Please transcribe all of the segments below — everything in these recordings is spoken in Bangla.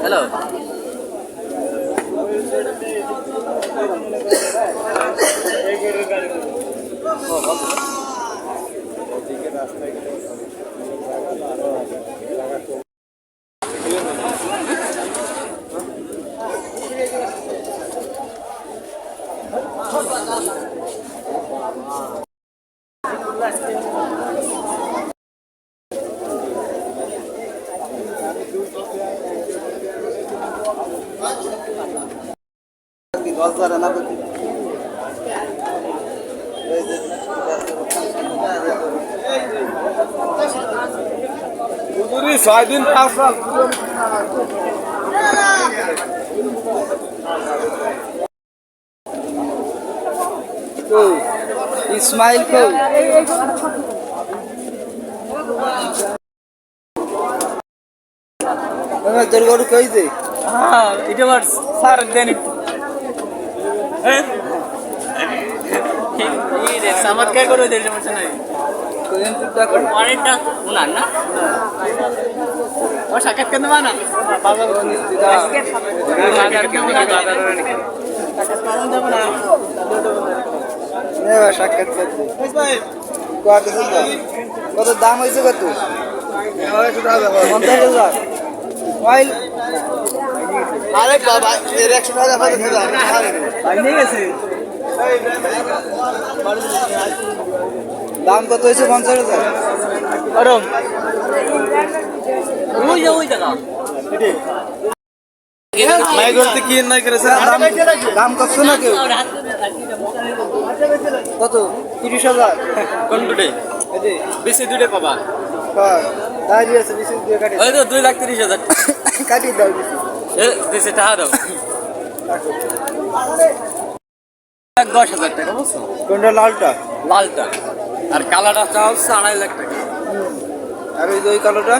হ্যালো ছয় দিন 5 সাল ইসমাইল কো তোর গরু কই দে হ্যাঁ এটা বার স্যার দেন এই রে চমৎকার করে দেন সমস্যা নাই কোন টুকটা কর অনেকটা উনার না ও সাক্ষাৎ কেন মানা বাজার কেমন বাজার সাক্ষাৎ করুন যাব না নে সাক্ষাৎ কর কত দাম হয়েছে কত 50,000 মোবাইল আরে বাবা এর 100 টাকা ভাই নিয়ে গেছে দাম কত হয়েছে 50,000 আরম ওই জায়গা মাই করতে কি নাই করেছে দাম কত না কেউ কত 30,000 কোন দুটে বেশি দুটে পাবা দাঁড়ি আছে বেশি দিয়ে কাটি ওই তো 2,30,000 কাটি দাও এ দিছে টাকা দাও 10,000 টাকা বুঝছো কোনটা লালটা লালটা আর কালারটা চাও 2.5 লাখ টাকা আর ওই যে ওই কালোটা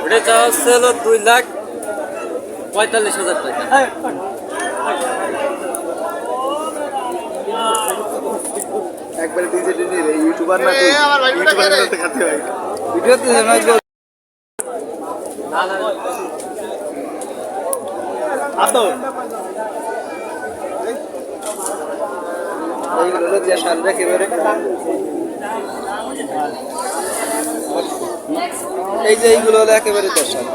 ওটা চাও ছিল 2,45,000 টাকা একবার ডিজে ডিজে রে ইউটিউবার না তুই ইউটিউবার করতে খাতে হয় ভিডিওতে জানাই গো আতো এইগুলো যে সামনে একেবারে এই যে এইগুলো হলো একেবারে দর্শন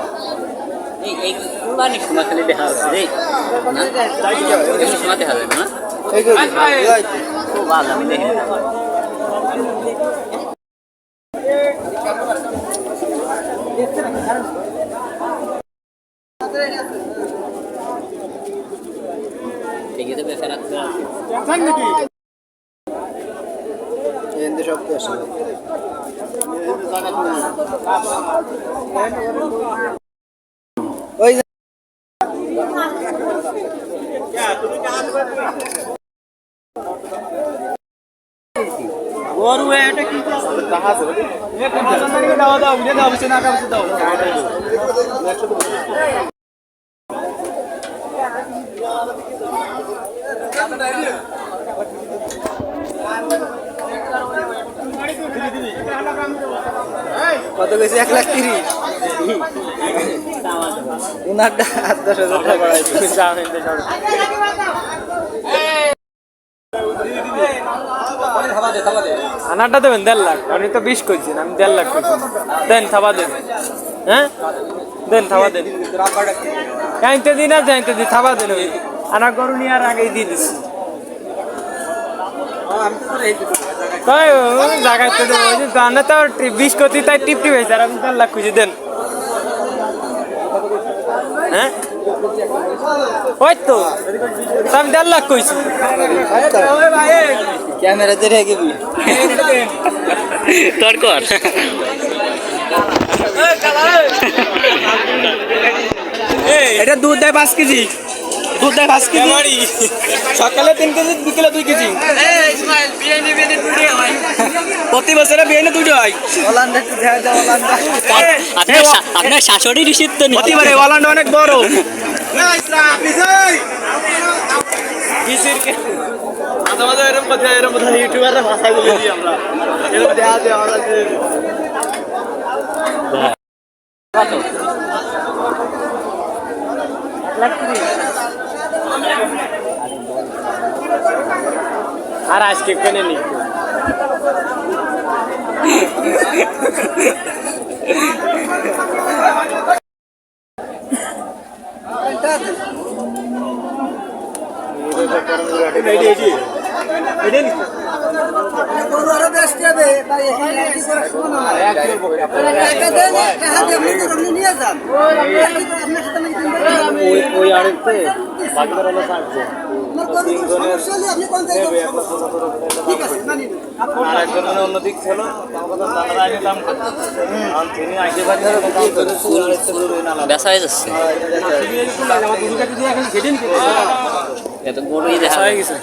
এই কুরবানি সময় খালি দেখা হচ্ছে রে না এই সময় দেখা যাবে না এইগুলো খুব ভালো আমি দেখি ঠিক আছে বেচারা নাকি এন্ড সব দর্শন ওই গরু এটা কি টাকা আছে এ কোন জায়গায় দাও দাও ভিডিও দাও বিছনা কাছে দাও কত বেশি 1,30,000 উনারটা 10,000 টাকা বাড়াইছে আনারটা দেবেন 1.5 লাখ আপনি তো 20 করছেন আমি 1.5 লাখ করছি দেন থাবা দেন হ্যাঁ দেন থাবা দেন জানতে দিন আর জানতে দিন থাবা দেন ওই আনা গরু নিয়ে আর আগেই দিয়ে দিচ্ছি তাই জায়গাতে দেবো জানা তো 20 কোটি তাই টিপটি হয়েছে আর আমি 1.5 লাখ খুঁজে দেন হ্যাঁ ওই তো আমি 1.5 লাখ কইছি ক্যামেরাতে রেখে দিবি তোর কর এটা দুধ দেয় 5 কেজি দুধ দেয় 5 কেজি সকালে 3 কেজি বিকেলে 2 কেজি প্রতি বছরে বিয়ে না 2 হয় আপনার শাশুড়ি রিসিভ তো নেই প্রতিবারে ওয়ালান্ড অনেক বড় মাঝে মাঝে এরকম কথা ইউটিউবাররা ভাষা বলে দিই আমরা এরকম দেয়া দেওয়া আমাদের আর আজকে কেনে নি ওই আরেকতে বাকিদের হলো থাকছে অন্যদিক ছিল বেচা হয়ে যাচ্ছে এত গরুই দেখা হয়ে গেছে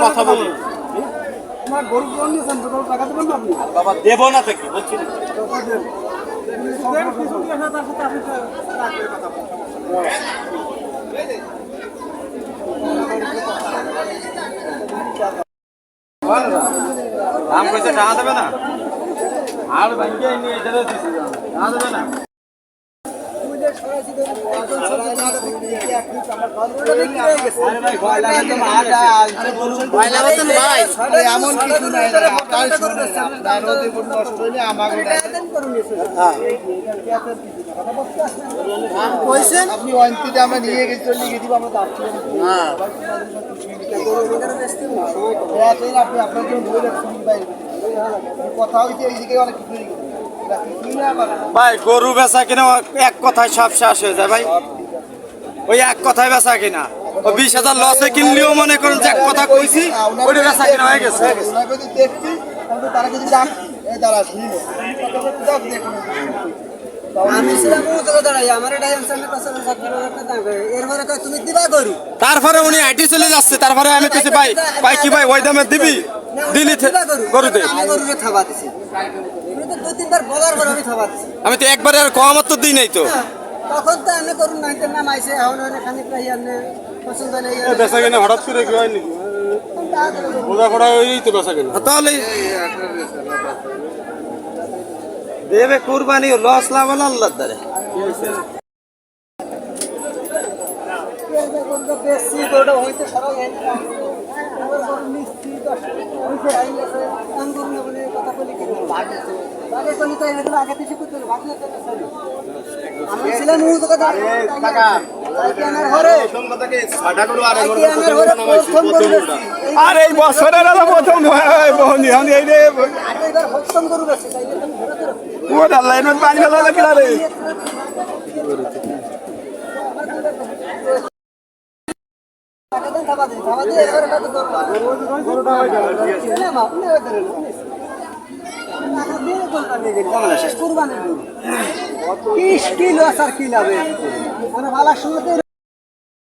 কথা বলুন বাবা দেব না থেকে বলছি দাম কইছে টাকা দেবে না আর ভাঙ্গে নিয়ে এটা দিছি টাকা দেবে না এমন কিছু নাই আপনি অন্তিতে আমরা নিয়ে গেছি চলে গেছি আমরা আপনি আপনার জন্য কথা হয়েছে এই দিকে অনেক কিছু ভাই গরু বেচা কিনা এক কথায় সব শেষ হয়ে যায় ভাই ওই এক কথায় বেচা কিনা ও 20,000 লসে কিনলেও মনে করেন যে এক কথা কইছি ওই বেচা কিনা হয়ে গেছে দেখছি তারা কিছু দাঁড়া তারপরে উনি আইটি চলে যাচ্ছে তারপরে আমি কিছু ভাই ভাই কি ভাই ওই দামে দিবি দিলি গরুতে আমি তো একবারে আর কম তো দিই নাই তো তখন তো আমি করুন নাইতে নাম আইছে এখন ওখানে প্রায় আপনি পছন্দ নেই বেচা কিনা হঠাৎ করে কি হয় নাকি বোঝা পড়া হইই তো বেচা কিনা তাহলে দেবে কুরবানি লস লাভ আল্লাহর দ্বারে বেশি গোটা হইতে সারা আর এই বছরের প্রথম পানি কি লস আর কি লাভ